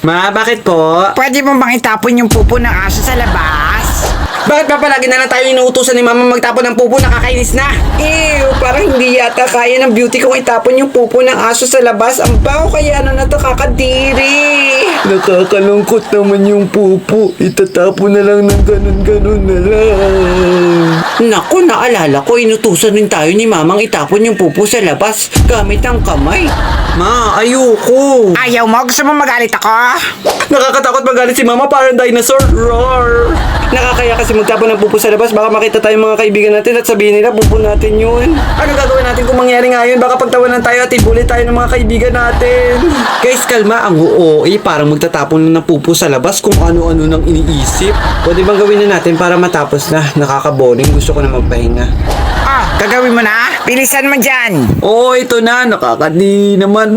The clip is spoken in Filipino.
Ma, bakit po? Pwede mo bang itapon yung pupo ng aso sa labas? Bakit ba palagi na lang tayo inuutosan ni Mama magtapon ng pupo? Nakakainis na. Ew, parang hindi yata kaya ng beauty kong itapon yung pupo ng aso sa labas. Ang baho kaya na to, kakadiri. Nakakalungkot naman yung pupo. Itatapon na lang ng ganun-ganun na lang. Naku, naalala ko, inutusan din tayo ni Mamang itapon yung pupo sa labas gamit ang kamay. Ma, ayoko. Ayaw mo? Gusto mo magalit ako? Nakakatakot magalit si Mama, parang dinosaur. Roar! Nakakaya kasi magtapon ng pupo sa labas. Baka makita tayong mga kaibigan natin at sabihin nila, pupo natin yun. Ano gagawin natin kung mangyari nga yun? Baka pagtawanan tayo at ibuli tayo ng mga kaibigan natin. Guys, kalma. Ang OA, parang magtatapon ng pupo sa labas kung ano-ano nang iniisip. Pwede bang gawin na natin para matapos na? Nakakaboring. Gusto ko na magpahinga. Ah, gagawin mo na? Bilisan mo dyan. Oo, ito na. Nakakadiri naman.